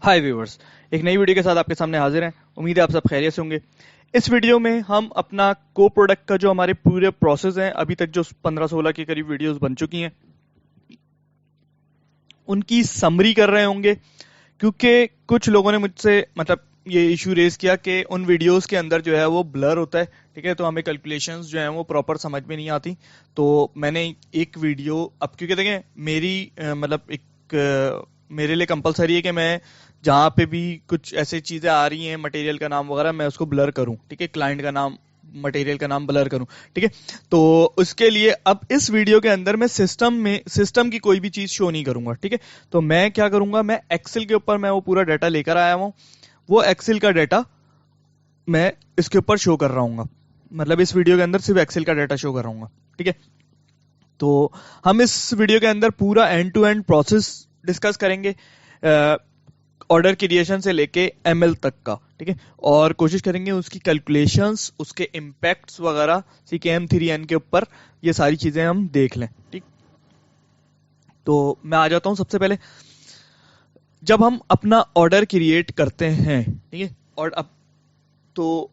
हाय viewers, एक नई video के साथ आपके सामने हाजिर हैं। उम्मीद है आप सब खैरियत से होंगे। इस वीडियो में हम अपना को प्रोडक्ट का जो हमारे पूरे प्रोसेस हैं, अभी तक जो 15-16 के करीब वीडियोस बन चुकी हैं, उनकी समरी कर रहे होंगे। क्योंकि कुछ लोगों ने मुझसे ये इशू रेज किया कि उन वीडियोस के अंदर जो है वो ब्लर होता है, ठीक है, तो हमें कैलकुलेशंस जो हैं वो प्रॉपर समझ में नहीं आती। तो मैंने एक वीडियो, अब क्योंकि देखें मेरी मेरे लिए कंपलसरी है कि मैं जहाँ पे भी कुछ ऐसी चीजें आ रही हैं, मटेरियल का नाम वगैरह, मैं उसको ब्लर करूं, ठीक है, क्लाइंट का नाम, मटेरियल का नाम ब्लर करूं, ठीक है। तो उसके लिए अब इस वीडियो के अंदर मैं सिस्टम की कोई भी चीज शो नहीं करूंगा, ठीक है। तो मैं क्या करूंगा, मैं एक्सेल के ऊपर मैं वो पूरा डाटा लेकर आया हूं, वो एक्सेल का डाटा मैं इसके ऊपर शो कर रहा हूँ। मतलब इस वीडियो के अंदर सिर्फ एक्सेल का डाटा शो कर रहा हूँ, ठीक है। तो हम इस वीडियो के अंदर पूरा end to end process discuss करेंगे, ऑर्डर क्रिएशन से लेके एमएल तक का, ठीक है। और कोशिश करेंगे उसकी कैलकुलेशंस, उसके इम्पैक्ट्स वगैरह CKM3N के ऊपर ये सारी चीजें हम देख लें, ठीक। तो मैं आ जाता हूं सबसे पहले, जब हम अपना ऑर्डर क्रिएट करते हैं, ठीक है, और अब तो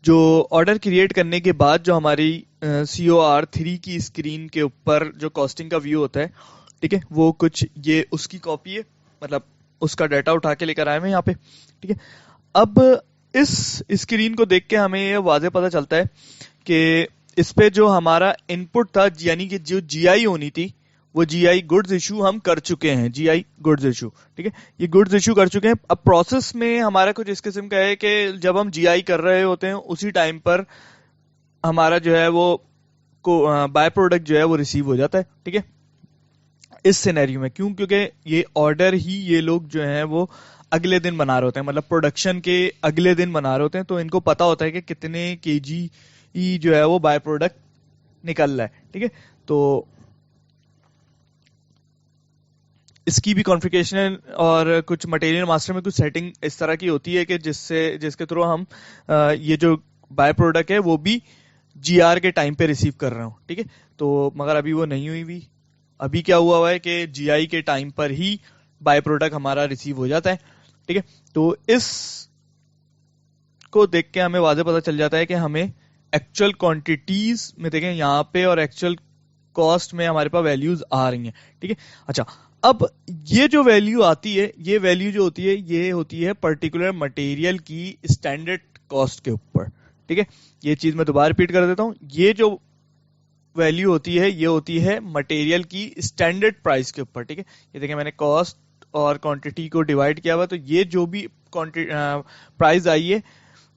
जो ऑर्डर क्रिएट करने के बाद जो हमारी COR3 की स्क्रीन के ऊपर जो कॉस्टिंग का व्यू होता है, ठीक है, वो कुछ ये उसकी कॉपी है, मतलब उसका डाटा उठा के लेकर आए हैं यहाँ पे, ठीक है। अब इस स्क्रीन को देख के हमें ये वाज़े पता चलता है कि इस पे जो हमारा इनपुट था, यानी कि जो GI होनी थी, वो GI गुड्स इशू हम कर चुके हैं, GI गुड्स इशू, ठीक है, ये गुड्स इशू कर चुके हैं। अब प्रोसेस में हमारा कुछ इस किस्म का है कि जब हम GI कर रहे होते हैं उसी टाइम पर हमारा जो है वो बाय प्रोडक्ट जो है वो रिसीव हो जाता है, ठीक है। इस सिनेरियो में क्यों, क्योंकि ये ऑर्डर ही ये लोग जो हैं वो अगले दिन बना रहे होते हैं, मतलब प्रोडक्शन के अगले दिन बना रहे होते हैं, तो इनको पता होता है कि कितने kg जो है वो बाय प्रोडक्ट निकल रहा है, ठीक है। तो इसकी भी कॉन्फ़िगरेशन और कुछ मटेरियल मास्टर में कुछ सेटिंग इस तरह की होती है कि जिसके थ्रू हम ये जो बाय प्रोडक्ट है वो भी GR के टाइम पे रिसीव कर रहे हो, ठीक है। तो मगर अभी वो नहीं हुई। अभी क्या हुआ है कि GI के टाइम पर ही बाय प्रोडक्ट हमारा रिसीव हो जाता है, ठीक है। तो इस को देख के हमें वाज़े पता चल जाता है कि हमें एक्चुअल क्वांटिटीज में देखें यहाँ पे और एक्चुअल कॉस्ट में हमारे पास वैल्यूज आ रही हैं, ठीक है। अच्छा, अब ये जो वैल्यू आती है, ये वैल्यू जो होती है, ये होती है पर्टिकुलर मटेरियल की स्टैंडर्ड कॉस्ट के ऊपर, ठीक है। ये चीज मैं दोबारा रिपीट कर देता हूँ, ये जो वैल्यू होती है ये होती है मटेरियल की स्टैंडर्ड प्राइस के ऊपर, ठीक है। ये देखें मैंने कॉस्ट और क्वांटिटी को डिवाइड किया हुआ, तो ये जो भी प्राइस आई है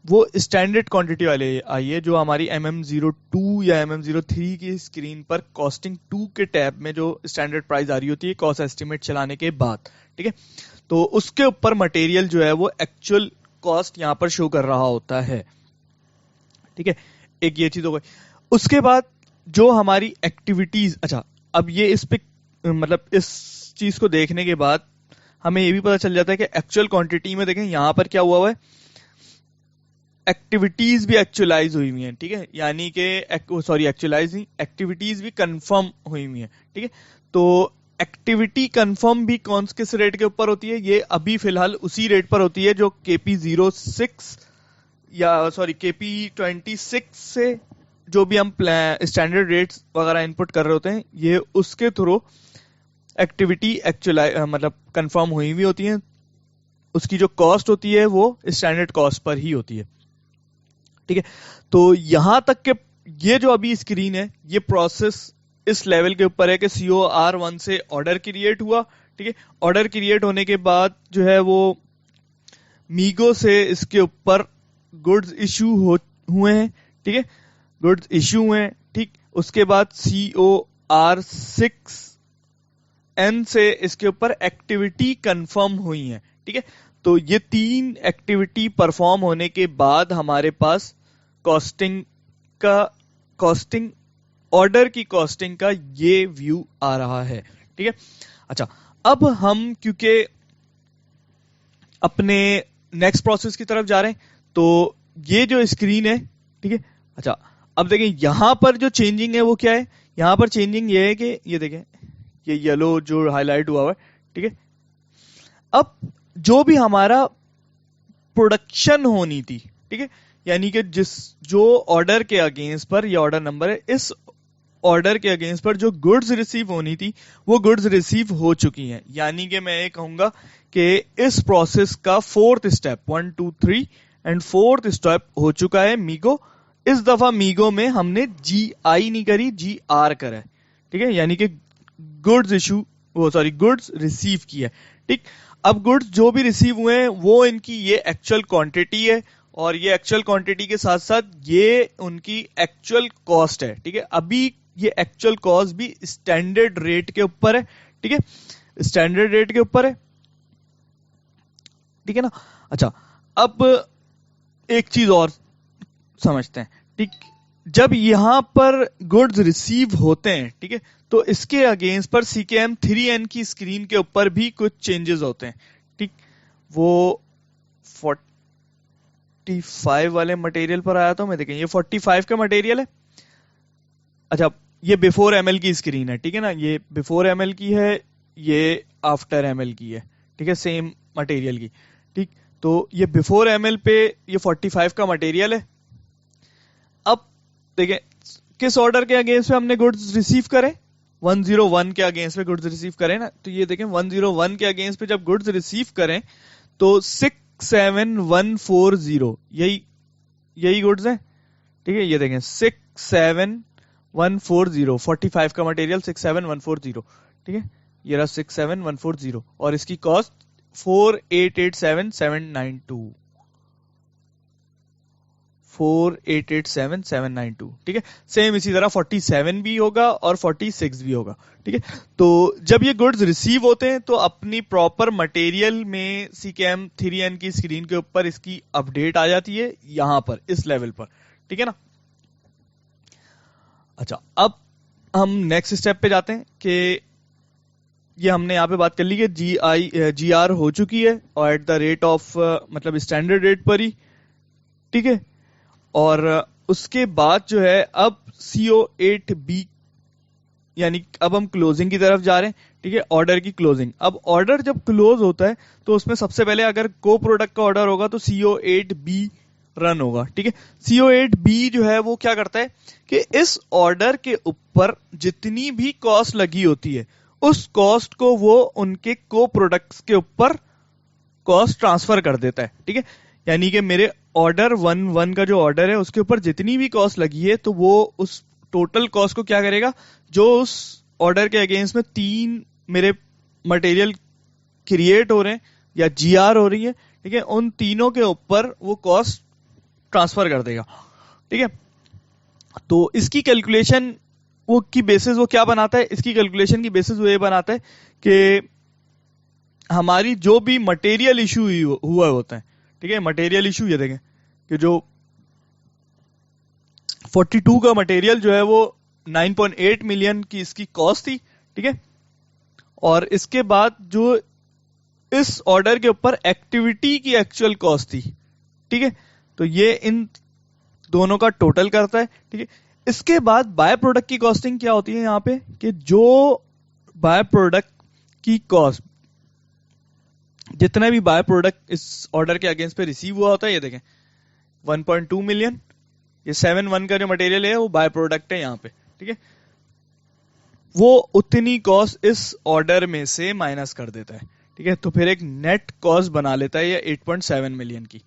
वो स्टैंडर्ड क्वांटिटी वाले आई है, जो हमारी MM02 या MM03 की स्क्रीन पर कॉस्टिंग 2 के टैब में जो स्टैंडर्ड प्राइस आ रही होती है कॉस्ट एस्टिमेट चलाने के बाद, ठीक है। तो उसके ऊपर मटेरियल जो है वो एक्चुअल कॉस्ट यहाँ पर शो कर रहा होता है, ठीक है। एक ये चीज हो गई। उसके बाद जो हमारी एक्टिविटीज, अच्छा अब ये इस पे मतलब इस चीज को देखने के बाद हमें ये भी पता चल जाता है कि एक्चुअल क्वांटिटी में देखें यहाँ पर क्या हुआ है, एक्टिविटीज भी एक्चुअलाइज हुई हुई हैं, ठीक है, यानी कि सॉरी एक्चुअलाइज नहीं, एक्टिविटीज भी कंफर्म हुई हुई हैं, ठीक है। तो एक्टिविटी कंफर्म भी कौन किस रेट के ऊपर होती है, ये अभी फिलहाल उसी रेट पर होती है जो KP06 या सॉरी KP26 से जो भी हम स्टैंडर्ड रेट्स वगैरह इनपुट कर रहे होते हैं, ये उसके थ्रू एक्टिविटी एक्चुअलाइज मतलब कंफर्म हुई हुई होती है। उसकी जो कॉस्ट होती है वो स्टैंडर्ड कॉस्ट पर ही होती है, ठीक है। तो यहां तक के ये जो अभी स्क्रीन है, ये प्रोसेस इस लेवल के ऊपर है कि COR1 से ऑर्डर क्रिएट हुआ, ठीक है। ऑर्डर क्रिएट होने के बाद जो है वो मीगो से इसके ऊपर गुड्स इशू हुए हैं, ठीक है, गुड्स इशू हुए हैं, ठीक। उसके बाद COR6N से इसके ऊपर एक्टिविटी कंफर्म हुई है, ठीक है। तो ये 3 एक्टिविटी परफॉर्म होने के बाद हमारे पास कॉस्टिंग ऑर्डर की कॉस्टिंग का ये व्यू आ रहा है, ठीक है। अच्छा, अब हम क्योंकि अपने नेक्स्ट प्रोसेस की तरफ जा रहे हैं, तो ये जो स्क्रीन है, ठीक है। अच्छा, अब देखें यहां पर जो चेंजिंग है वो क्या है, यहां पर चेंजिंग ये है कि ये देखें, ये येलो जो हाईलाइट हुआ है, ٹھیک ہے. اب جو بھی ہمارا پروڈکشن ہونی تھی, ٹھیک ہے, یعنی کہ جو آرڈر کے اگینسٹ پر یہ آرڈر نمبر ہے, اس آرڈر کے اگینسٹ پر جو گڈز ریسیو ہونی تھی وہ گڈز ریسیو ہو چکی ہیں. یعنی کہ میں یہ کہوں گا کہ اس پروسیس کا 4th step 1 2 3 and 4th step ہو چکا ہے میگو. اس دفعہ میگو میں ہم نے جی آئی نہیں کری, جی آر کرا ہے, ٹھیک ہے, یعنی کہ گڈز ریسیو کی ہے. ٹھیک, اب گڈز جو بھی ریسیو ہوئے ہیں وہ ان کی یہ ایکچوئل کوانٹٹی ہے, اور یہ ایکچوئل کوانٹٹی کے ساتھ ساتھ یہ ان کی ایکچوئل کاسٹ ہے. ٹھیک ہے, ابھی یہ ایکچوئل کاسٹ بھی اسٹینڈرڈ ریٹ کے اوپر ہے. ٹھیک ہے, اسٹینڈرڈ ریٹ کے اوپر ہے. ٹھیک ہے نا. اچھا, اب ایک چیز اور سمجھتے ہیں. ٹھیک, جب یہاں پر گڈز ریسیو ہوتے ہیں, ٹھیک ہے, تو اس کے اگینسٹ پر CKM3N کی اسکرین کے اوپر بھی کچھ چینجز ہوتے ہیں. ٹھیک, وہ 45 والے مٹیریل پر آیا تھا میں, دیکھیں یہ 45 کا مٹیریل ہے. اچھا, یہ بیفور ML کی اسکرین ہے. ٹھیک ہے نا, یہ بیفور ML کی ہے, یہ آفٹر ML کی ہے. ٹھیک ہے, سیم مٹیریل کی. ٹھیک, تو یہ بیفور ML پہ یہ 45 کا مٹیریل ہے. اب دیکھیں کس آرڈر کے اگینسٹ پہ ہم نے گڈز ریسیو کرے, 101 کے اگینسٹ پہ گڈز ریسیو کریں نا. تو یہ دیکھیں 101 کے اگینسٹ پہ جب گڈز ریسیو کریں تو 67140 یہی گڈز ہیں. ٹھیک ہے, یہ دیکھیں 67140, 45 کا مٹیریل 67140. ٹھیک ہے, یہ رہا 67140 اور اس کی کاسٹ 4887,792. 4887,792. ٹھیک ہے, سیم اسی طرح 47 بھی ہوگا اور 46 بھی ہوگا. ٹھیک ہے, تو جب یہ گڈز ریسیو ہوتے ہیں تو اپنی پراپر مٹیریل میں CKM3N کی اسکرین کے اوپر اس کی اپڈیٹ آ جاتی ہے, یہاں پر اس لیول پر. ٹھیک ہے نا. اچھا, اب ہم نیکسٹ اسٹیپ پہ جاتے ہیں کہ یہ ہم نے یہاں پہ بات کر لی کہ جی آر ہو چکی ہے اور ایٹ دا ریٹ آف مطلب اسٹینڈرڈ ریٹ پر ہی. ٹھیک ہے, اور اس کے بعد جو ہے اب CO8B یعنی اب ہم کلوزنگ کی طرف جا رہے ہیں. ٹھیک ہے, آرڈر کی کلوزنگ. اب آرڈر جب کلوز ہوتا ہے تو اس میں سب سے پہلے اگر کو پروڈکٹ کا آرڈر ہوگا تو CO8B رن ہوگا. ٹھیک ہے, CO8B جو ہے وہ کیا کرتا ہے کہ اس آرڈر کے اوپر جتنی بھی کاسٹ لگی ہوتی ہے اس کاسٹ کو وہ ان کے کو پروڈکٹس کے اوپر کاسٹ ٹرانسفر کر دیتا ہے. ٹھیک ہے, یعنی کہ میرے آرڈر 1 کا جو آرڈر ہے اس کے اوپر جتنی بھی کاسٹ لگی ہے تو وہ اس ٹوٹل کاسٹ کو کیا کرے گا, جو اس آرڈر کے اگینسٹ میں 3 میرے مٹیریل کریٹ ہو رہے ہیں یا جی آر ہو رہی ہے, ٹھیک ہے, ان تینوں کے اوپر وہ کاسٹ ٹرانسفر کر دے گا. ٹھیک ہے, تو اس کی کیلکولیشن وہ کی بیسس وہ کیا بناتا ہے, اس کی کیلکولیشن کی بیسس وہ یہ بناتا ہے کہ ہماری جو بھی مٹیریل ایشو ہوا ہوتا ہے. ٹھیک ہے, مٹیریل ایشو یہ دیکھیں کہ جو 42 کا مٹیریل جو ہے وہ 9.8 ملین کی اس کی کاسٹ تھی. ٹھیک ہے, اور اس کے بعد جو اس آرڈر کے اوپر ایکٹیویٹی کی ایکچوئل کاسٹ تھی. ٹھیک ہے, تو یہ ان دونوں کا ٹوٹل کرتا ہے. ٹھیک ہے, اس کے بعد بائی پروڈکٹ کی کاسٹنگ کیا ہوتی ہے یہاں پہ کہ جو بائی پروڈکٹ کی کاسٹ جتنا بھی بائی پروڈکٹ اس آرڈر کے اگینسٹ پہ ریسیو ہوا ہوتا ہے, یہ دیکھیں 1.2 ملین, یہ 7.1 کا جو مٹیریل ہے وہ بائی پروڈکٹ ہے یہاں پہ. ٹھیک ہے, وہ اتنی کاسٹ اس آرڈر میں سے مائنس کر دیتا ہے. ٹھیک ہے, تو پھر ایک نیٹ کاسٹ بنا لیتا ہے یہ 8.7 ملین کی,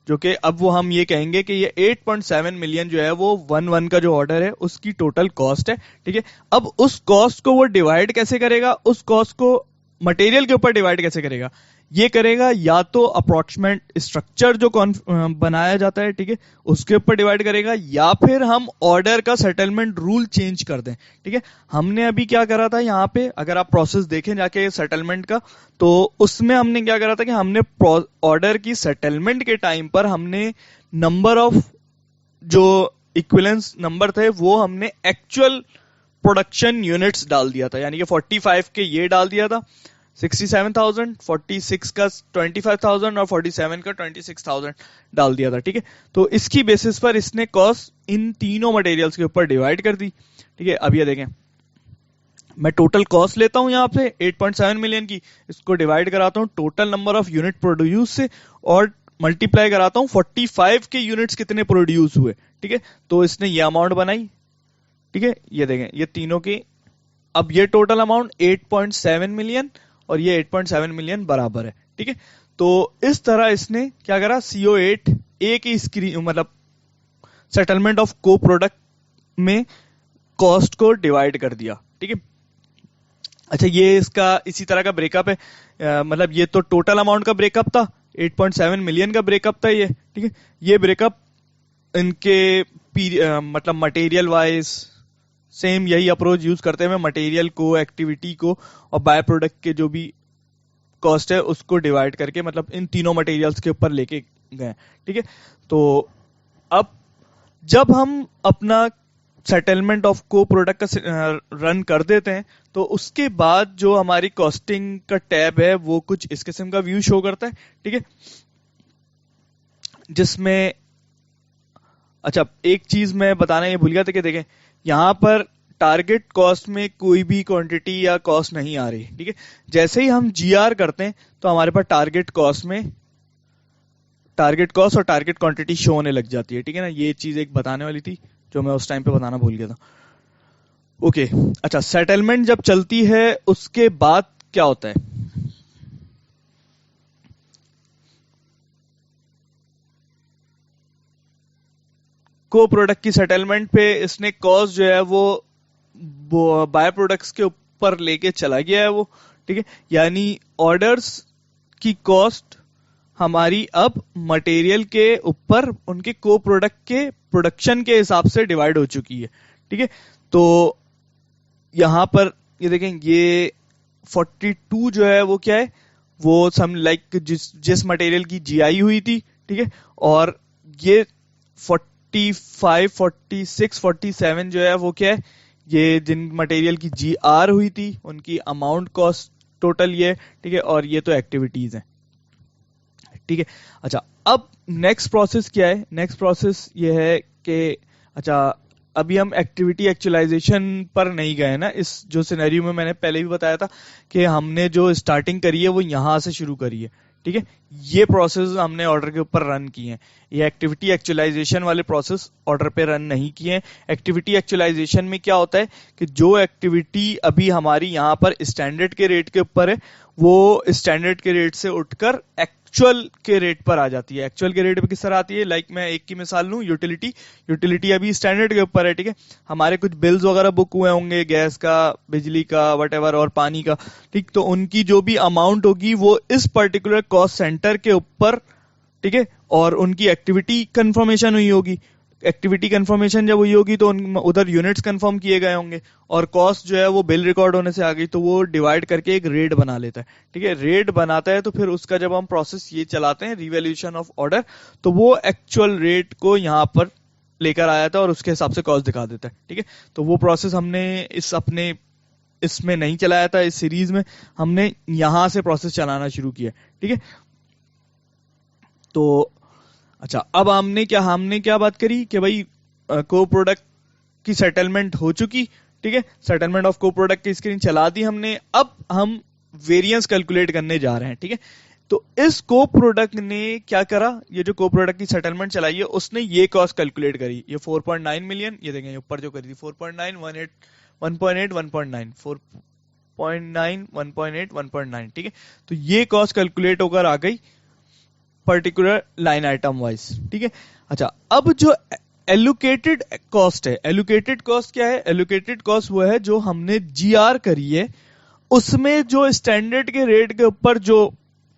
جو کہ اب وہ ہم یہ کہیں گے کہ یہ 8.7 ملین جو ہے وہ 1 کا جو آرڈر ہے اس کی ٹوٹل کاسٹ ہے. ٹھیک ہے, اب اس کاسٹ کو وہ ڈیوائڈ کیسے کرے گا, اس کاسٹ کو مٹیریل کے اوپر ڈیوائڈ کیسے کرے گا, یہ کرے گا یا تو اپروکسیمیٹ اسٹرکچر جو بنایا جاتا ہے, ٹھیک ہے, اس کے اوپر ڈیوائڈ کرے گا, یا پھر ہم آرڈر کا سیٹلمنٹ رول چینج کر دیں. ٹھیک ہے, ہم نے ابھی کیا کرا تھا یہاں پہ, اگر آپ پروسیس دیکھیں جا کے سیٹلمنٹ کا, تو اس میں ہم نے کیا کرا تھا کہ ہم نے آرڈر کی سیٹلمنٹ کے ٹائم پر ہم نے نمبر آف جو ایکویلنس نمبر تھے وہ ہم نے ایکچوئل پروڈکشن یونٹس ڈال دیا تھا, یعنی کہ 45 کے یہ ڈال دیا تھا 67,000, 46 کا 25,000 اور 47 کا 26,000 ڈال دیا تھا. ٹھیک ہے, تو اس کی بیسس پر اس نے کاسٹ ان تینوں مٹیریلز کے اوپر ڈیوائڈ کر دی. ٹھیک ہے, اب یہ دیکھیں मैं टोटल कॉस्ट लेता हूं यहाँ पे 8.7 मिलियन की, इसको डिवाइड कराता हूँ total number of unit produce से और मल्टीप्लाई कराता हूँ 45 के यूनिट्स कितने प्रोड्यूस हुए, ठीक है। तो इसने ये अमाउंट बनाई, ठीक है, ये देखें ये तीनों की। अब ये टोटल अमाउंट 8.7 मिलियन और ये 8.7 मिलियन बराबर है, ठीक है। तो इस तरह इसने क्या करा, CO8 ए की स्क्रीन मतलब सेटलमेंट ऑफ को प्रोडक्ट में कॉस्ट को डिवाइड कर दिया, ठीक है। अच्छा, ये इसका इसी तरह का ब्रेकअप है, मतलब ये तो टोटल अमाउंट का ब्रेकअप था, 8.7 मिलियन का ब्रेकअप था ये, ठीक है। ये ब्रेकअप इनके मतलब मटेरियल वाइज सेम यही अप्रोच यूज करते हुए मटेरियल को, एक्टिविटी को और बाय प्रोडक्ट के जो भी कॉस्ट है उसको डिवाइड करके मतलब इन तीनों मटेरियल्स के ऊपर लेके गए, ठीक है। तो अब जब हम अपना सेटलमेंट ऑफ को प्रोडक्ट का रन कर देते हैं तो उसके बाद जो हमारी कॉस्टिंग का टैब है वो कुछ इस किस्म का व्यू शो करता है, ठीक है। जिसमें अच्छा एक चीज मैं बताना ये भूल गया था कि देखें यहां पर टारगेट कॉस्ट में कोई भी क्वांटिटी या कॉस्ट नहीं आ रही, ठीक है। जैसे ही हम GR करते हैं तो हमारे पास टारगेट कॉस्ट में टारगेट कॉस्ट और टारगेट क्वांटिटी शो होने लग जाती है, ठीक है ना। ये चीज एक बताने वाली थी जो मैं उस टाइम पे बताना भूल गया था। ओके, अच्छा सेटलमेंट जब चलती है उसके बाद क्या होता है, को प्रोडक्ट की सेटलमेंट पे इसने कॉस्ट जो है वो बाय प्रोडक्ट्स के ऊपर लेके चला गया है वो, ठीक है। यानी ऑर्डर्स की कॉस्ट हमारी अब मटेरियल के ऊपर उनके को प्रोडक्ट के प्रोडक्शन के हिसाब से डिवाइड हो चुकी है, ठीक है। तो यहां पर ये देखें ये 42 जो है वो क्या है, वो सम लाइक जिस मटेरियल की GI हुई थी, ठीक है। और ये 45, 46, 47 जो है वो क्या है, ये जिन मटेरियल की GR हुई थी उनकी अमाउंट कॉस्ट टोटल ये, ठीक है। और ये तो एक्टिविटीज हैं, ठीक है। अच्छा, अब नेक्स्ट प्रोसेस क्या है, नेक्स्ट प्रोसेस ये है कि अच्छा अभी हम एक्टिविटी एक्चुअलाइजेशन पर नहीं गए ना, इस जो सिनेरियो में मैंने पहले भी बताया था कि हमने जो स्टार्टिंग करी है वो यहां से शुरू करी है, ठीक है। ये प्रोसेस हमने ऑर्डर के ऊपर रन किए हैं, ये एक्टिविटी एक्चुअलाइजेशन वाले प्रोसेस ऑर्डर पे रन नहीं किए हैं। एक्टिविटी एक्चुअलाइजेशन में क्या होता है कि जो एक्टिविटी अभी हमारी यहाँ पर स्टैंडर्ड के रेट के ऊपर है वो स्टैंडर्ड के रेट से उठकर एक्चुअल के रेट पर आ जाती है। एक्चुअल के रेट पे किस तरह आती है, लाइक मैं एक की मिसाल लूं, यूटिलिटी अभी स्टैंडर्ड के ऊपर है, ठीक है। हमारे कुछ बिल्स वगैरह बुक हुए होंगे, गैस का, बिजली का, वटेवर और पानी का, ठीक। तो उनकी जो भी अमाउंट होगी वो इस पर्टिकुलर कॉस्ट सेंटर के ऊपर, ठीक है। और उनकी एक्टिविटी कंफर्मेशन हुई होगी, एक्टिविटी कंफर्मेशन जब हुई होगी तो उधर यूनिट्स कंफर्म किए गए होंगे और कॉस्ट जो है वो बिल रिकॉर्ड होने से आ गई तो वो डिवाइड करके एक रेट बना लेता है, ठीक है। रेट बनाता है तो फिर उसका जब हम प्रोसेस ये चलाते हैं रिवैल्यूएशन ऑफ ऑर्डर तो वो एक्चुअल रेट को यहाँ पर लेकर आया था और उसके हिसाब से कॉस्ट दिखा देता है, ठीक है। तो वो प्रोसेस हमने इसमें नहीं चलाया था, इस सीरीज में हमने यहां से प्रोसेस चलाना शुरू किया, ठीक है। तो अच्छा, अब हमने क्या बात करी कि भाई को प्रोडक्ट की सेटलमेंट हो चुकी, ठीक है। सेटलमेंट ऑफ को प्रोडक्ट की स्क्रीन चला दी हमने, अब हम वेरिएंस कैलकुलेट करने जा रहे हैं, ठीक है। तो इस को प्रोडक्ट ने क्या करा, ये जो को प्रोडक्ट की सेटलमेंट चलाई है उसने ये कॉस्ट कैलकुलेट करी, ये 4.9 मिलियन, ये देखें ऊपर जो करी थी 4.9, 1.8, 1.9, 4.9, 1.8, 1.9, ठीक है। तो ये कॉस्ट कैलकुलेट होकर आ गई पर्टिकुलर लाइन आइटम वाइज, ठीक है। अच्छा, अब जो एलोकेटेड कॉस्ट है, एलोकेटेड कॉस्ट क्या है, एलोकेटेड कॉस्ट वो है जो हमने GR करी है उसमें जो स्टैंडर्ड के रेट के ऊपर जो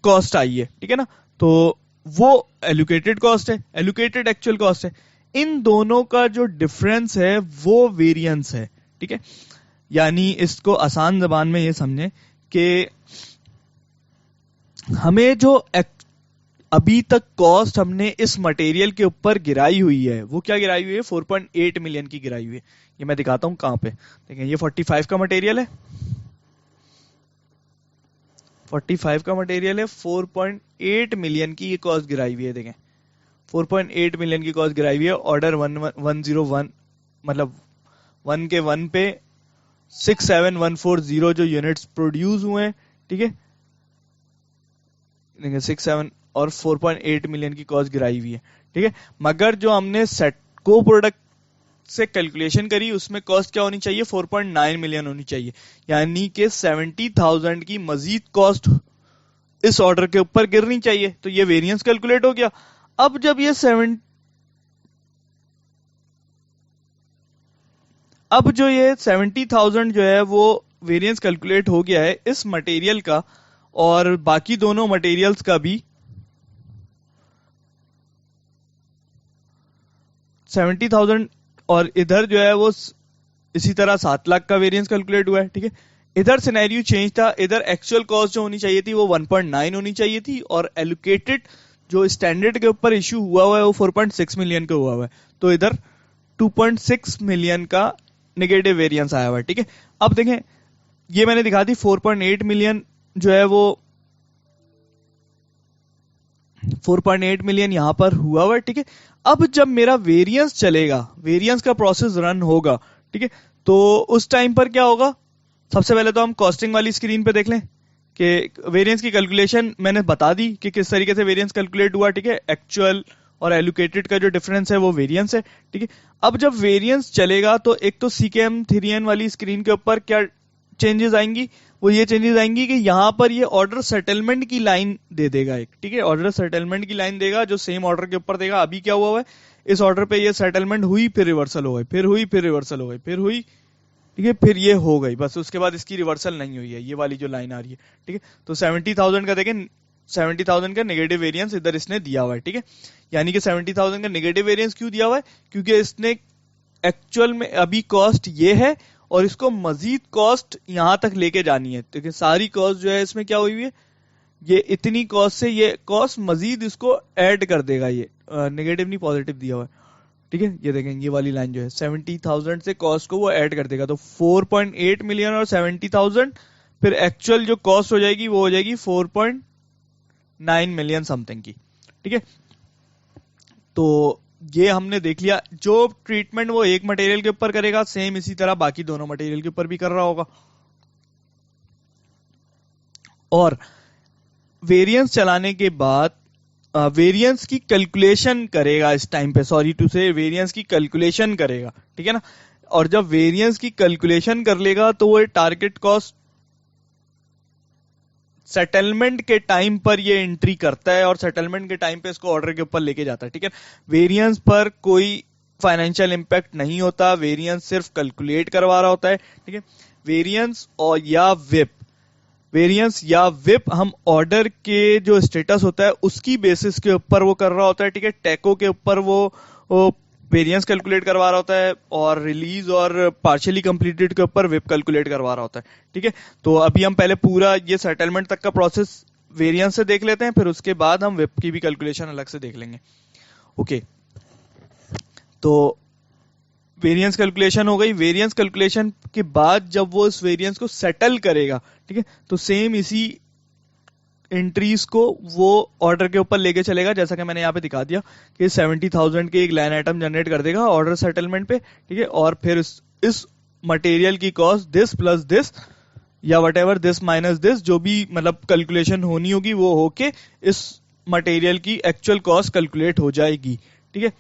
कॉस्ट आई है, ठीक है ना, तो वो एलोकेटेड कॉस्ट है, एलोकेटेड एक्चुअल कॉस्ट है। इन दोनों का जो डिफरेंस है वो वेरिएंस है, ठीक है। यानी इसको आसान जबान में ये समझें कि हमें जो अभी तक कॉस्ट हमने इस मटेरियल के ऊपर गिराई हुई है वो क्या गिराई हुई है, 4.8 मिलियन की गिराई हुई है। ये मैं दिखाता हूं कहां पे, देखें ये 45 का मटेरियल है, 45 का मटेरियल है, 4.8 मिलियन की ये कॉस्ट गिराई हुई है, देखें 4.8 मिलियन की कॉस्ट गिराई हुई है। ऑर्डर 101 मतलब 1 के 1 पे 67,140 جو यूनिट्स प्रोड्यूस हुए हैं, ठीक है, 67 और 4.8 मिलियन की कॉस्ट गिराई हुई है, ठीक है। मगर जो हमने सेट को प्रोडक्ट से कैलकुलेशन करी उसमें कॉस्ट क्या होनी चाहिए, 4.9 मिलियन होनी चाहिए, यानी कि 70,000 की मजीद कॉस्ट इस ऑर्डर के ऊपर गिरनी चाहिए। तो ये वेरिएंस कैलकुलेट हो गया। अब जब ये अब जो ये 70,000 जो है वो वेरिएंस कैलकुलेट हो गया है इस मटेरियल का और बाकी दोनों मटेरियल्स का भी 70,000, और इधर जो है वो इसी तरह 7 लाख का वेरिएंस कैलकुलेट हुआ है, ठीक है। इधर सिनेरियो चेंज था, इधर एक्चुअल कॉस्ट जो होनी चाहिए थी वो 1.9 होनी चाहिए थी और एलोकेटेड जो स्टैंडर्ड के ऊपर इशू हुआ है वो 4.6 मिलियन का हुआ है, तो इधर 2.6 मिलियन का नेगेटिव वेरिएंस आया हुआ है, ठीक है। अब देखें ये मैंने दिखा दी 4.8 मिलियन जो है वो 4.8 मिलियन यहां पर हुआ है, ठीक है। अब जब मेरा वेरिएंस चलेगा, वेरिएंस का प्रोसेस रन होगा, ठीक है, तो उस टाइम पर क्या होगा, सबसे पहले तो हम कॉस्टिंग वाली स्क्रीन पे देख लें कि वेरिएंस की कैलकुलेशन मैंने बता दी कि किस तरीके से वेरिएंस कैलकुलेट हुआ, ठीक है। एक्चुअल और एलोकेटेड का जो डिफरेंस है वो वेरिएंस है, ठीक है। अब जब वेरिएंस चलेगा तो एक तो CKM 3N वाली स्क्रीन के ऊपर क्या चेंजेस आएंगी, वो ये चेंजेस आएंगी कि यहां पर ये ऑर्डर सेटलमेंट की लाइन दे देगा एक, ठीक है, ऑर्डर सेटलमेंट की लाइन देगा जो सेम ऑर्डर के ऊपर देगा। अभी क्या हुआ है, इस ऑर्डर पे ये सेटलमेंट हुई, फिर रिवर्सल हो गई, फिर हुई, फिर रिवर्सल हो गई, फिर हुई, ठीक है, फिर ये हो गई, बस उसके बाद इसकी रिवर्सल नहीं हुई है, ये वाली जो लाइन आ रही है, ठीक है। तो 70,000 का देखें, 70,000 का नेगेटिव वेरिएंस इधर इसने दिया हुआ है, ठीक है। यानी कि 70,000 का नेगेटिव वेरिएंस क्यों दिया हुआ है, क्योंकि इसने एक्चुअल में अभी कॉस्ट ये है और इसको मजीद कॉस्ट यहां तक लेके जानी है, तो सारी कॉस्ट जो है इसमें क्या हुई है, ये इतनी कॉस्ट से ये कॉस्ट मजीद इसको ऐड कर देगा, ये नेगेटिव नहीं पॉजिटिव दिया हुआ है, ठीक है। ये देखें ये वाली लाइन जो है 70,000 से कॉस्ट को वो ऐड कर देगा, तो 4.8 मिलियन और 70,000 फिर एक्चुअल जो कॉस्ट हो जाएगी वो हो जाएगी 4.9 मिलियन समथिंग की, ठीक है। तो ये हमने देख लिया, जो ट्रीटमेंट वो एक मटेरियल के ऊपर करेगा सेम इसी तरह बाकी दोनों मटेरियल के ऊपर भी कर रहा होगा। और वेरिएंस चलाने के बाद वेरिएंस की कैलकुलेशन करेगा इस टाइम पे, सॉरी टू से वेरिएंस की कैलकुलेशन करेगा, ठीक है ना। और जब वेरिएंस की कैलकुलेशन कर लेगा तो वो टारगेट कॉस्ट सेटलमेंट के टाइम पर ये एंट्री करता है और सेटलमेंट के टाइम पे इसको ऑर्डर के ऊपर लेके जाता है, ठीक है। वेरिएंस पर कोई फाइनेंशियल इंपैक्ट नहीं होता, वेरिएंस सिर्फ कैलकुलेट करवा रहा होता है, ठीक है। वेरिएंस और या विप, वेरिएंस या विप हम ऑर्डर के जो स्टेटस होता है उसकी बेसिस के ऊपर वो कर रहा होता है, ठीक है। टेको के ऊपर वो वेरिएंस कैलकुलेट करवा रहा होता है और रिलीज और पार्शियली कंप्लीटेड के ऊपर विप कैलकुलेट करवा रहा होता है, ठीक है। तो अभी हम पहले पूरा ये सेटलमेंट तक का प्रोसेस वेरिएंस से देख लेते हैं, फिर उसके बाद हम विप की भी कैलकुलेशन अलग से देख लेंगे, ओके। तो वेरिएंस कैलकुलेशन हो गई, वेरिएंस कैलकुलेशन के बाद जब वो इस वेरिएंस को सेटल करेगा, ठीक है, तो सेम इसी एंट्रीज को वो ऑर्डर के ऊपर लेके चलेगा, जैसा कि मैंने यहाँ पे दिखा दिया कि 70,000 के एक लाइन आइटम जनरेट कर देगा ऑर्डर सेटलमेंट पे, ठीक है। और फिर इस मटेरियल की कॉस्ट दिस प्लस दिस या what ever this minus this, जो भी मतलब कैलकुलेशन होनी होगी वो होके इस मटेरियल की एक्चुअल कॉस्ट कैलकुलेट हो जाएगी, ठीक है।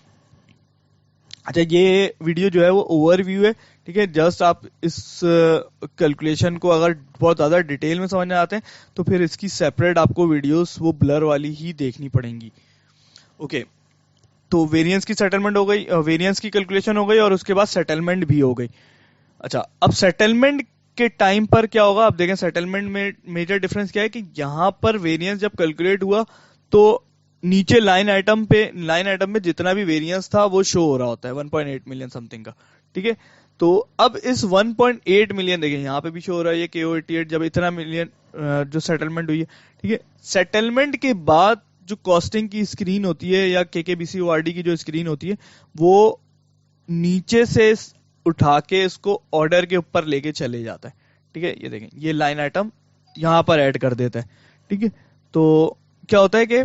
अच्छा, ये वीडियो जो है वो ओवरव्यू है, ठीक है। जस्ट आप इस कैलकुलेशन को अगर बहुत ज्यादा डिटेल में समझना चाहते हैं तो फिर इसकी सेपरेट आपको वीडियोस वो ब्लर वाली ही देखनी पड़ेंगी, ओके। तो वेरिएंस की सेटलमेंट हो गई, वेरिएंस की कैलकुलेशन हो गई और उसके बाद सेटलमेंट भी हो गई। अच्छा, अब सेटलमेंट के टाइम पर क्या होगा, आप देखें सेटलमेंट में मेजर डिफरेंस क्या है कि यहां पर वेरिएंस जब कैलकुलेट हुआ तो नीचे लाइन आइटम में जितना भी वेरिएंस था वो शो हो रहा होता है 1.8 मिलियन समथिंग का, ठीक है। तो अब इस 1.8 मिलियन देखें यहाँ पे भी शो हो रहा है ये KO88 जब इतना मिलियन जो सेटलमेंट हुई है, ठीक है। सेटलमेंट के बाद जो कॉस्टिंग की स्क्रीन होती है या KKBCORD की जो स्क्रीन होती है वो नीचे से उठा के इसको ऑर्डर के ऊपर लेके चले जाता है, ठीक है। ये देखें ये लाइन आइटम यहां पर ऐड कर देता है, ठीक है। तो क्या होता है कि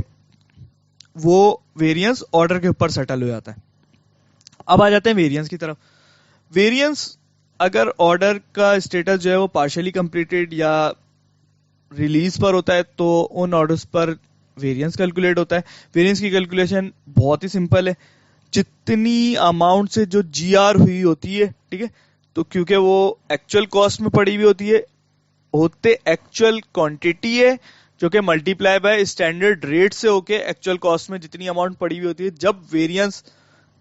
वो वेरिएंस ऑर्डर के ऊपर सेटल हो जाता है। अब आ जाते हैं वेरिएंस की तरफ। वेरिएंस اگر آرڈر کا اسٹیٹس جو ہے وہ پارشلی کمپلیٹڈ یا ریلیز پر ہوتا ہے تو ان آرڈرز پر ویریئنس کیلکولیٹ ہوتا ہے. ویریئنس کی کیلکولیشن بہت ہی سمپل ہے. جتنی اماؤنٹ سے جو جی آر ہوئی ہوتی ہے, ٹھیک ہے, تو کیونکہ وہ ایکچوئل کاسٹ میں پڑی ہوئی ہوتی ہے, ہوتے ایکچوئل کوانٹٹی ہے جو کہ multi ply by standard rate سے ہو کے ایکچوئل کاسٹ میں جتنی اماؤنٹ پڑی ہوئی ہوتی ہے, جب ویریئنس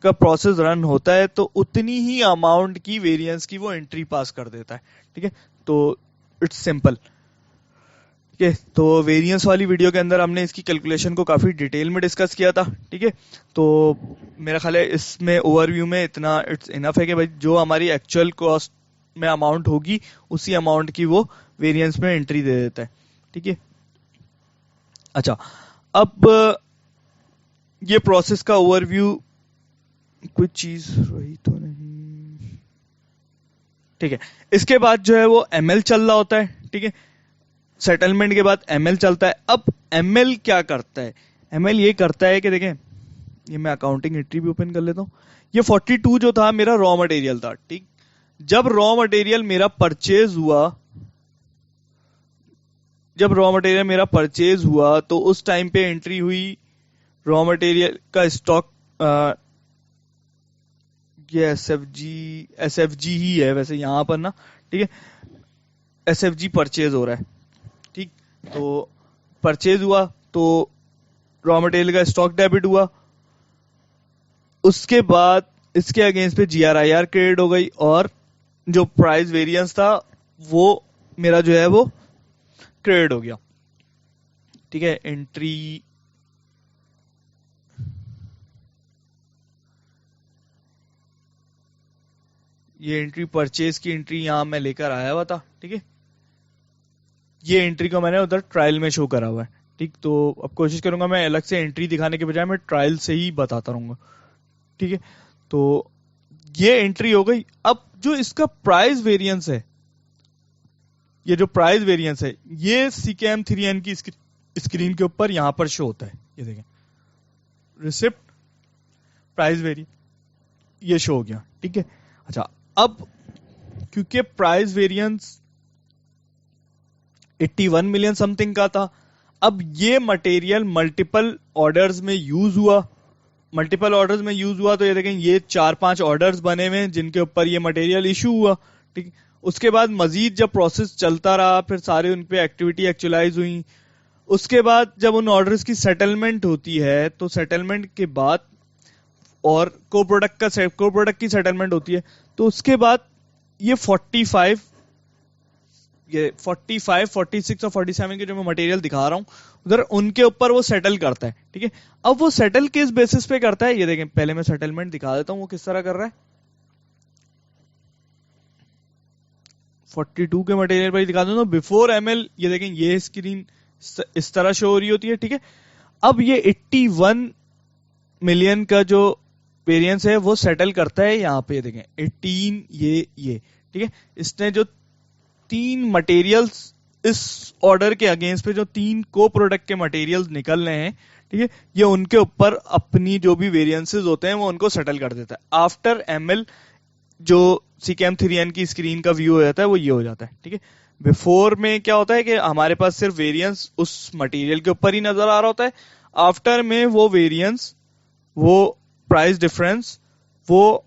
کا پروسیس رن ہوتا ہے تو اتنی ہی اماؤنٹ کی ویریئنس کی وہ انٹری پاس کر دیتا ہے. ٹھیک ہے, تو اٹس سمپل. ٹھیک ہے, تو ویریئنس والی ویڈیو کے اندر ہم نے اس کی کیلکولیشن کو کافی ڈیٹیل میں ڈسکس کیا تھا. ٹھیک ہے, تو میرا خیال ہے اس میں اوور ویو میں اتنا اٹس انف ہے کہ بھائی جو ہماری ایکچوئل کاسٹ میں اماؤنٹ ہوگی اسی اماؤنٹ کی وہ ویریئنس میں انٹری دے دیتا ہے. ٹھیک ہے, اچھا اب یہ پروسیس کا اوور ویو, کوئی چیز رہی تو نہیں. ٹھیک ہے, اس کے بعد جو ہے وہ ایم ایل چل رہا ہوتا ہے. ٹھیک ہے, سیٹلمنٹ کے بعد ایم ایل چلتا ہے. اب ایم ایل کیا کرتا ہے؟ ایم ایل یہ کرتا ہے کہ دیکھیں, یہ میں اکاؤنٹنگ ہسٹری بھی اوپن کر لیتا ہوں. یہ 42 جو تھا میرا را مٹیریل تھا. ٹھیک, جب را مٹیریل میرا پرچیز ہوا, تو اس ٹائم پہ انٹری ہوئی را مٹیریل کا اسٹاک, یہ ایس ایف جی ہی ہے ویسے یہاں پر نا. ٹھیک ہے, ایس ایف جی پرچیز ہو رہا ہے. ٹھیک, تو پرچیز ہوا تو را مٹیریل کا اسٹاک ڈیبٹ ہوا. اس کے بعد اس کے اگینسٹ پہ جی آر آئی آر کریڈٹ ہو گئی, اور جو پرائز ویریئنس تھا وہ میرا جو ہے وہ کریڈٹ ہو گیا. ٹھیک ہے, انٹری یہ انٹری پرچیز کی انٹری یہاں میں لے کر آیا ہوا تھا. ٹھیک ہے, یہ انٹری کو میں نے ادھر ٹرائل میں شو کرا ہوا ہے. ٹھیک, تو اب کوشش کروں گا میں الگ سے انٹری دکھانے کے بجائے میں ٹرائل سے ہی بتاتا رہوں گا. ٹھیک ہے, تو یہ انٹری ہو گئی. اب جو اس کا پرائز ویریئنس ہے, یہ جو پرائز ویریئنس ہے یہ CKM 3N کی اسکرین کے اوپر یہاں پر شو ہوتا ہے. یہ دیکھیں, ریسپٹ پرائز ویری یہ شو ہو گیا. ٹھیک ہے, اچھا اب کیونکہ price variance 81 million something کا تھا, اب یہ مٹیریل ملٹیپل آرڈرز میں یوز ہوا. تو یہ دیکھیں یہ 4-5 آرڈرز بنے ہوئے جن کے اوپر یہ مٹیریل ایشو ہوا. ٹھیک, اس کے بعد مزید جب پروسیس چلتا رہا پھر سارے ان پہ ایکٹیویٹی ایکچولائز ہوئی. اس کے بعد جب ان آرڈرز کی سیٹلمنٹ ہوتی ہے تو سیٹلمنٹ کے بعد اور کو پروڈکٹ کی سیٹلمنٹ ہوتی ہے, تو اس کے بعد یہ 45 46 اور 47 کے جو میں مٹیریل دکھا رہا ہوں ادھر ان کے اوپر وہ سیٹل کرتا ہے. ٹھیک ہے, اب وہ سیٹل کس بیسس پہ کرتا ہے یہ دیکھیں, پہلے میں سیٹلمنٹ دکھا دیتا ہوں وہ کس طرح کر رہا ہے. 42 کے مٹیریل پر دکھا دوں بفور ایم ایل, یہ دیکھیں یہ اسکرین اس طرح شو ہو رہی ہوتی ہے. ٹھیک ہے, اب یہ 81 ملین کا جو ویریئنس ہے وہ سیٹل کرتا ہے یہاں پہ دیکھیں 18 یہ. ٹھیک ہے, اس نے جو 3 مٹیریلز اس آرڈر کے اگینسٹ پہ جو 3 کو پروڈکٹ کے مٹیریلز نکل رہے ہیں, ٹھیک ہے, یہ ان کے اوپر اپنی جو بھی ویریئنسز ہوتے ہیں وہ ان کو سیٹل کر دیتا ہے. آفٹر ایم ایل جو CKM 3N کی اسکرین کا ویو ہو جاتا ہے وہ یہ ہو جاتا ہے. ٹھیک ہے, بیفور میں کیا ہوتا ہے کہ ہمارے پاس صرف ویریئنس اس مٹیریل کے اوپر ہی نظر آ رہا ہوتا ہے. آفٹر میں وہ ویریئنس, وہ پرائز ڈفرنس, وہ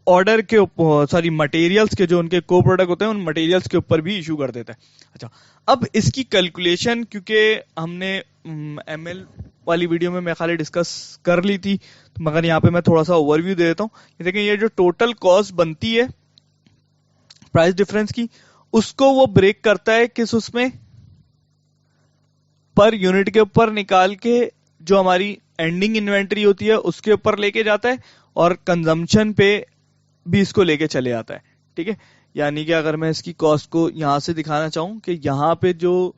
آرڈر کے اوپر مٹیریلز کے جو ان کے کو پروڈکٹ ہوتے ہیں ان مٹیریلز کے اوپر بھی ایشو کر دیتا ہے. اچھا, اب اس کی کیلکولیشن کیونکہ ہم نے ایم ایل والی ویڈیو میں میں خالی ڈسکس کر لی تھی, مگر یہاں پہ میں تھوڑا سا اوور ویو دے دیتا ہوں. یہ دیکھیں یہ جو ٹوٹل کاسٹ بنتی ہے پرائز ڈفرنس کی, اس کو وہ بریک کرتا ہے کس اس میں پر یونٹ کے اوپر نکال کے جو ہماری اینڈنگ انوینٹری ہوتی ہے اس کے اوپر لے کے جاتا ہے, اور کنزمپشن پہ بھی اس کو لے کے چلے آتا ہے. ٹھیک ہے, یعنی کہ اگر میں اس کی کاسٹ کو یہاں سے دکھانا چاہوں کہ یہاں پہ جو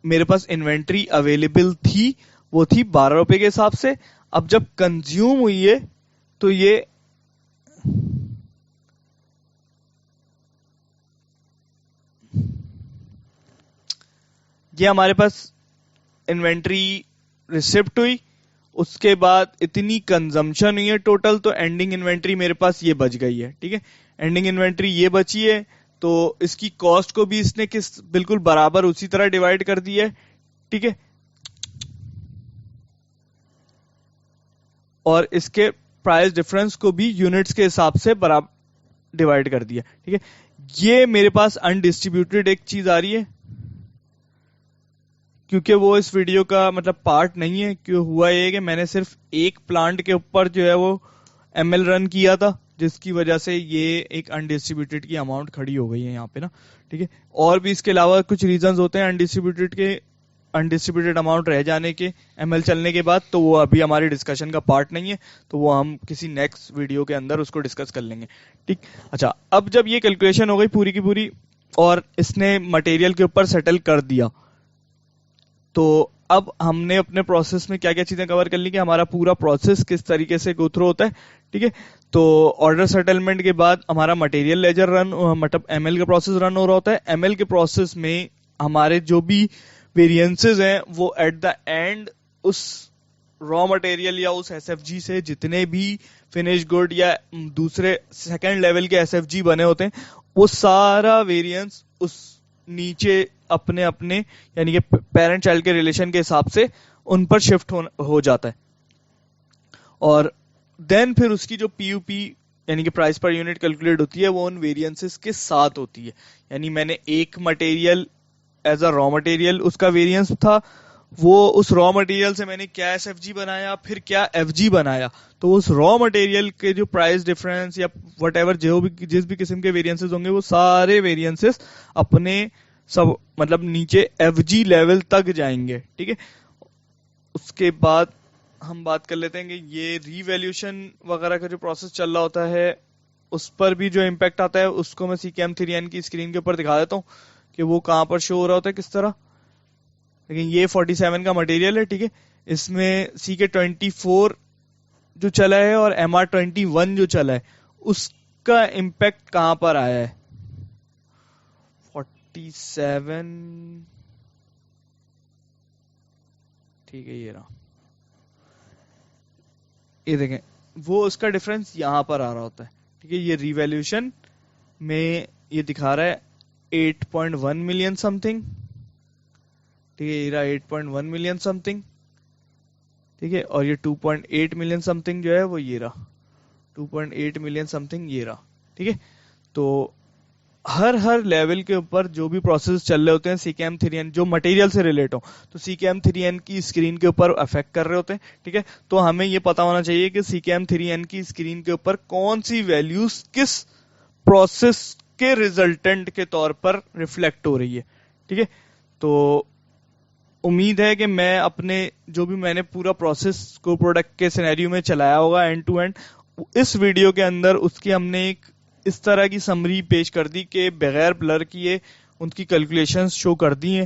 میرے پاس انوینٹری اویلیبل تھی وہ تھی 12 روپے کے حساب سے. اب جب کنزیوم ہوئی ہے تو یہ ہمارے پاس انوینٹری ریسپٹ ہوئی, اس کے بعد اتنی کنزمپشن ہوئی ہے ٹوٹل، تو اینڈنگ انوینٹری میرے پاس یہ بچ گئی ہے. ٹھیک ہے، اینڈنگ انوینٹری یہ بچی ہے، تو اس کی کاسٹ کو بھی اس نے بالکل برابر اسی طرح ڈیوائڈ کر دی ہے. ٹھیک ہے، اور اس کے پرائس ڈفرنس کو بھی یونٹس کے حساب سے برابر ڈیوائڈ کر دیا. ٹھیک ہے، یہ میرے پاس انڈسٹریبیوٹیڈ ایک چیز آ رہی ہے، کیونکہ وہ اس ویڈیو کا مطلب پارٹ نہیں ہے. کیوں ہوا یہ کہ میں نے صرف ایک پلانٹ کے اوپر جو ہے وہ ایم ایل رن کیا تھا، جس کی وجہ سے یہ ایک انڈسٹریبیوٹیڈ کی اماؤنٹ کھڑی ہو گئی ہے یہاں پہ نا. ٹھیک ہے، اور بھی اس کے علاوہ کچھ ریزنز ہوتے ہیں انڈسٹریبیوٹیڈ اماؤنٹ رہ جانے کے ایم ایل چلنے کے بعد، تو وہ ابھی ہماری ڈسکشن کا پارٹ نہیں ہے، تو وہ ہم کسی نیکسٹ ویڈیو کے اندر اس کو ڈسکس کر لیں گے. ٹھیک، اچھا اب جب یہ کیلکولیشن ہو گئی پوری کی پوری اور اس نے مٹیریل کے اوپر سیٹل کر دیا، تو اب ہم نے اپنے پروسیس میں کیا کیا چیزیں کور کر لی کہ ہمارا پورا پروسیس کس طریقے سے گو تھرو ہوتا ہے. ٹھیک ہے، تو آرڈر سیٹلمنٹ کے بعد ہمارا مٹیریل لیجر مطلب ایم ایل کا پروسیس رن ہو رہا ہوتا ہے. ایم ایل کے پروسیس میں ہمارے جو بھی ویریئنسز ہیں وہ at the and us raw material یا اس ایس ایف جی سے جتنے بھی فنش گڈ یا دوسرے سیکنڈ لیول کے ایس ایف جی بنے ہوتے ہیں، وہ سارا ویریئنس اس نیچے اپنے یعنی کہ پیرنٹ چائلڈ کے ریلیشن کے حساب سے ان پر شفٹ ہو جاتا ہے. اور دین پھر اس کی جو پی یو پی یعنی کہ پرائس پر یونٹ کیلکولیٹ ہوتی ہے وہ ان ویریئنسز کے ساتھ ہوتی ہے. یعنی میں نے ایک material as a raw material اس کا ویریئنس تھا، وہ اس را مٹیریل سے میں نے کیا ایس ایف جی بنایا پھر کیا ایف جی بنایا، تو اس را مٹیریل کے جو پرائس ڈفرنس یا وٹ ایور جس بھی قسم کے ویریئنسز ہوں گے وہ سارے ویریئنسز اپنے سب مطلب نیچے ایف جی لیول تک جائیں گے. ٹھیک ہے، اس کے بعد ہم بات کر لیتے ہیں کہ یہ ری ویلیوشن وغیرہ کا جو پروسیس چل رہا ہوتا ہے اس پر بھی جو امپیکٹ آتا ہے اس کو میں CKM3N کی اسکرین کے اوپر دکھا دیتا ہوں کہ وہ کہاں پر شو ہو رہا ہوتا ہے کس طرح. لیکن یہ 47 کا مٹیریل ہے. ٹھیک ہے، اس میں CK24 جو چلا ہے اور MR21 جو چلا ہے اس کا امپیکٹ کہاں پر آیا ہے. 47 ٹھیک ہے، یہ رہا، یہ دیکھیں وہ اس کا ڈفرنس یہاں پر آ رہا ہوتا ہے. ٹھیک ہے، یہ ریویلیوشن میں یہ دکھا رہا ہے 8.1 ملین سم تھنگ. ٹھیک ہے، یہ رہا 8.1 ملین سم تھنگ. ٹھیک ہے، اور یہ 2.8 ملین سم تھنگ جو ہے وہ یہ رہا 2.8 ملین سم تھنگ یہ رہا. ٹھیک ہے، تو ہر لیول کے اوپر جو بھی پروسیس چل رہے ہوتے ہیں CKM3N جو مٹیریل سے ریلیٹ ہو تو CKM3N کی اسکرین کے اوپر افیکٹ کر رہے ہوتے ہیں. ٹھیک ہے، تو ہمیں یہ پتا ہونا چاہیے کہ CKM3N کی اسکرین کے اوپر کون سی ویلیوز کس پروسیس کے ریزلٹنٹ کے طور پر ریفلیکٹ ہو رہی ہے. ٹھیک ہے، تو امید ہے کہ میں میں نے پورا پروسیس کو پروڈکٹ کے سینیریو میں چلایا ہوگا اینڈ ٹو اینڈ. اس ویڈیو کے اندر اس کی ہم نے ایک اس طرح کی سمری پیش کر دی کہ بغیر بلر کیے ان کی کیلکولیشنز شو کر دی ہیں.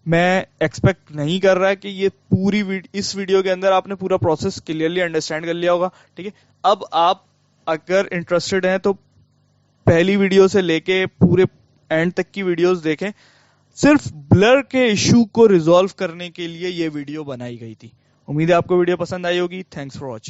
میں ایکسپیکٹ نہیں کر رہا کہ یہ پوری اس ویڈیو کے اندر آپ نے پورا پروسیس کلیئرلی انڈرسٹینڈ کر لیا ہوگا. ٹھیک ہے، اب آپ اگر انٹرسٹڈ ہیں تو پہلی ویڈیو سے لے کے پورے اینڈ تک کی ویڈیوز دیکھیں. صرف بلر کے ایشو کو ریزالو کرنے کے لیے یہ ویڈیو بنائی گئی تھی. امید ہے آپ کو ویڈیو پسند آئی ہوگی. Thanks for watching.